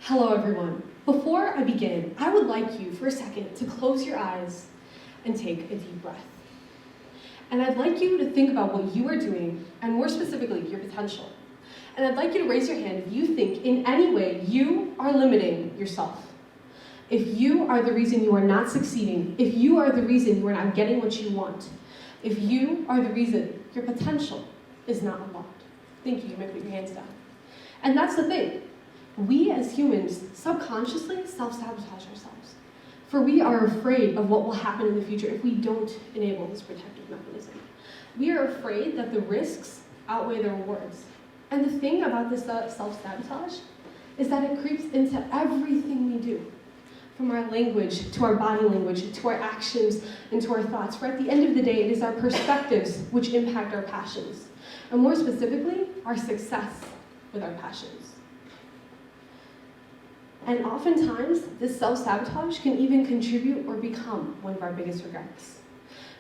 Hello everyone. Before I begin, I would like you for a second to close your eyes and take a deep breath. And I'd like you to think about what you are doing, and more specifically, your potential. And I'd like you to raise your hand if you think in any way you are limiting yourself. If you are the reason you are not succeeding, if you are the reason you are not getting what you want, if you are the reason your potential is not unlocked. Thank you, you may put your hands down. And that's the thing. We as humans subconsciously self-sabotage ourselves. For we are afraid of what will happen in the future if we don't enable this protective mechanism. We are afraid that the risks outweigh the rewards. And the thing about this self-sabotage is that it creeps into everything we do. From our language, to our body language, to our actions, and to our thoughts. For at the end of the day, it is our perspectives which impact our passions. And more specifically, our success with our passions. And oftentimes, this self-sabotage can even contribute or become one of our biggest regrets.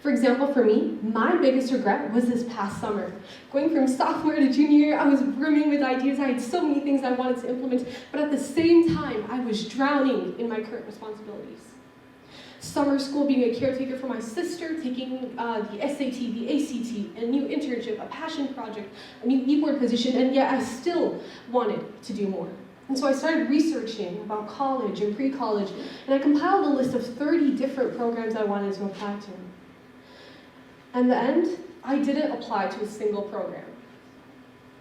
For example, for me, my biggest regret was this past summer. Going from sophomore to junior year, I was brimming with ideas. I had so many things I wanted to implement, but at the same time, I was drowning in my current responsibilities. Summer school, being a caretaker for my sister, taking the SAT, the ACT, a new internship, a passion project, a new e-board position, and yet I still wanted to do more. And so I started researching about college and pre-college, and I compiled a list of 30 different programs I wanted to apply to. And in the end, I didn't apply to a single program.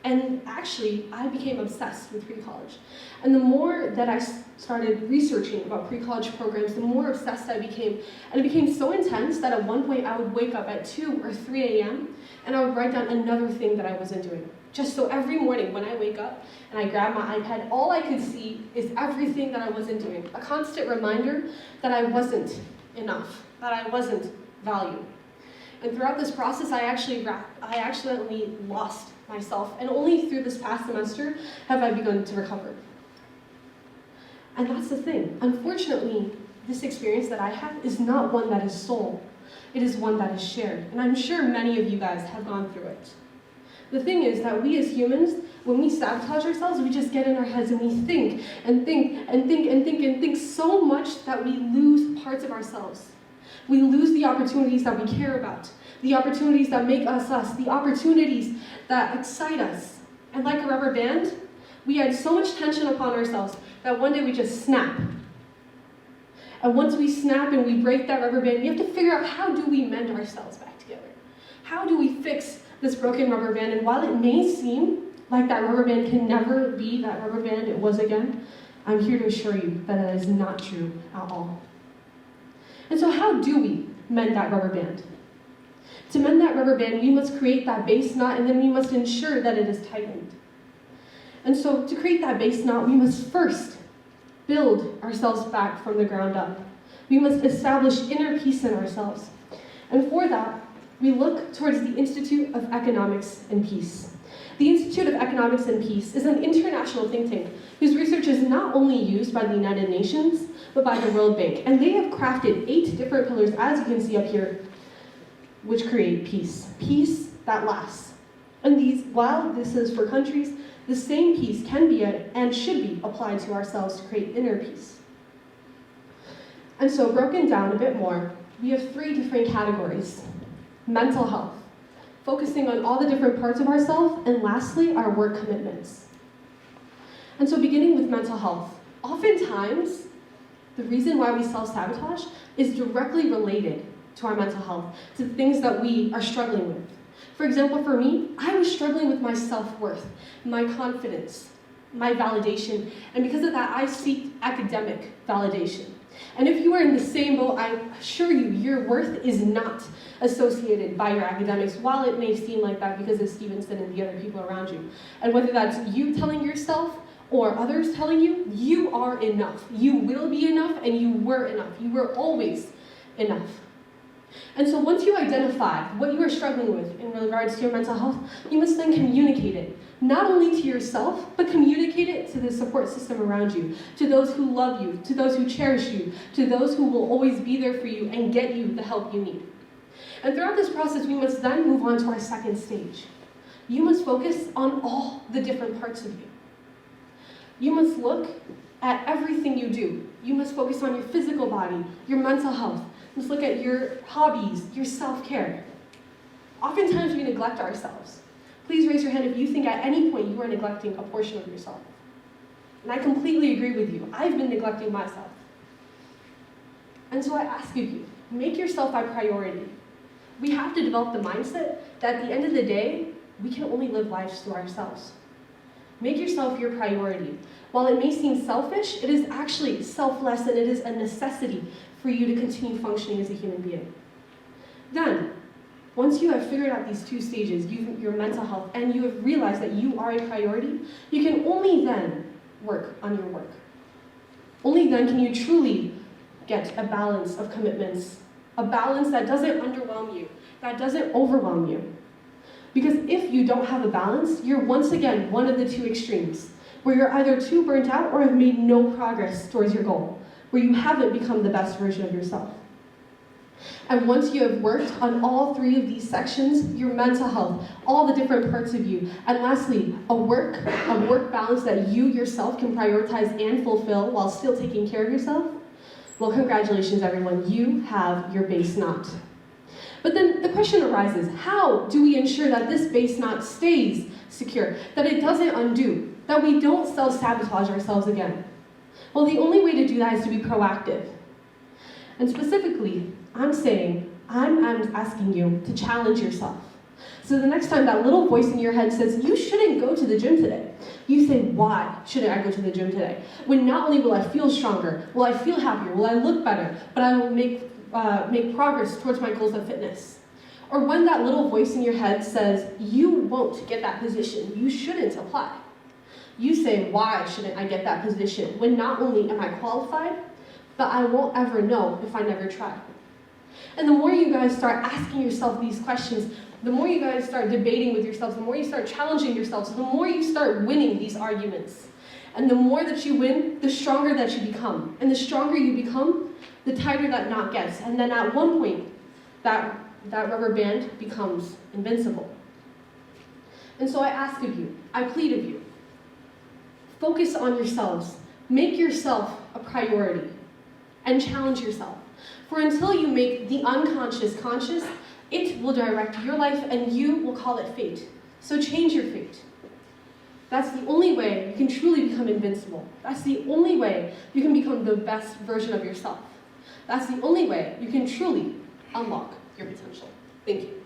And actually, I became obsessed with pre-college. And the more that I started researching about pre-college programs, the more obsessed I became. And it became so intense that at one point I would wake up at 2 or 3 a.m. and I would write down another thing that I wasn't doing. Just so every morning when I wake up and I grab my iPad, all I could see is everything that I wasn't doing. A constant reminder that I wasn't enough, that I wasn't valued. And throughout this process, I accidentally lost myself, and only through this past semester have I begun to recover. And that's the thing. Unfortunately, this experience that I had is not one that is sole. It is one that is shared, and I'm sure many of you guys have gone through it. The thing is that we as humans, when we sabotage ourselves, we just get in our heads and we think and think and think and think and think so much that we lose parts of ourselves. We lose the opportunities that we care about, the opportunities that make us us, the opportunities that excite us. And like a rubber band, we add so much tension upon ourselves that one day we just snap. And once we snap and we break that rubber band, we have to figure out how do we mend ourselves back together? How do we fix this broken rubber band? And while it may seem like that rubber band can never be that rubber band it was again, I'm here to assure you that that is not true at all. And so how do we mend that rubber band? To mend that rubber band, we must create that base knot, and then we must ensure that it is tightened. And so to create that base knot, we must first build ourselves back from the ground up. We must establish inner peace in ourselves. And for that, we look towards the Institute of Economics and Peace. The Institute of Economics and Peace is an international think tank whose research is not only used by the United Nations, but by the World Bank. And they have crafted 8 different pillars, as you can see up here, which create peace. Peace that lasts. And these, while this is for countries, the same peace can be and should be applied to ourselves to create inner peace. And so broken down a bit more, we have 3 different categories. Mental health, focusing on all the different parts of ourselves, and lastly, our work commitments. And so beginning with mental health, oftentimes, the reason why we self-sabotage is directly related to our mental health, to the things that we are struggling with. For example, for me, I was struggling with my self-worth, my confidence, my validation, and because of that, I seek academic validation. And if you are in the same boat, I assure you, your worth is not associated by your academics, while it may seem like that because of Stevenson and the other people around you. And whether that's you telling yourself or others telling you, you are enough. You will be enough, and you were enough. You were always enough. And so once you identify what you are struggling with in regards to your mental health, you must then communicate it, not only to yourself, but communicate it to the support system around you, to those who love you, to those who cherish you, to those who will always be there for you and get you the help you need. And throughout this process, we must then move on to our second stage. You must focus on all the different parts of you. You must look at everything you do. You must focus on your physical body, your mental health. You must look at your hobbies, your self-care. Oftentimes we neglect ourselves. Please raise your hand if you think at any point you are neglecting a portion of yourself. And I completely agree with you. I've been neglecting myself. And so I ask of you, make yourself a priority. We have to develop the mindset that at the end of the day, we can only live lives to ourselves. Make yourself your priority. While it may seem selfish, it is actually selfless and it is a necessity for you to continue functioning as a human being. Then, once you have figured out these two stages, your mental health, and you have realized that you are a priority, you can only then work on your work. Only then can you truly get a balance of commitments, a balance that doesn't underwhelm you, that doesn't overwhelm you. Because if you don't have a balance, you're once again one of the two extremes, where you're either too burnt out or have made no progress towards your goal, where you haven't become the best version of yourself. And once you have worked on all three of these sections, your mental health, all the different parts of you, and lastly, a work balance that you yourself can prioritize and fulfill while still taking care of yourself, well, congratulations, everyone. You have your base knot. But then the question arises, how do we ensure that this base knot stays secure, that it doesn't undo, that we don't self-sabotage ourselves again? Well, the only way to do that is to be proactive. And specifically, I'm asking you to challenge yourself. So the next time that little voice in your head says, you shouldn't go to the gym today, you say, why shouldn't I go to the gym today? When not only will I feel stronger, will I feel happier, will I look better, but I will make progress towards my goals of fitness. Or when that little voice in your head says, you won't get that position, you shouldn't apply. You say, why shouldn't I get that position? When not only am I qualified, but I won't ever know if I never try. And the more you guys start asking yourself these questions, the more you guys start debating with yourselves, the more you start challenging yourselves, the more you start winning these arguments. And the more that you win, the stronger that you become. And the stronger you become, the tighter that knot gets. And then at one point, that rubber band becomes invincible. And so I ask of you, I plead of you, focus on yourselves. Make yourself a priority. And challenge yourself. For until you make the unconscious conscious, it will direct your life and you will call it fate. So change your fate. That's the only way you can truly become invincible. That's the only way you can become the best version of yourself. That's the only way you can truly unlock your potential. Thank you.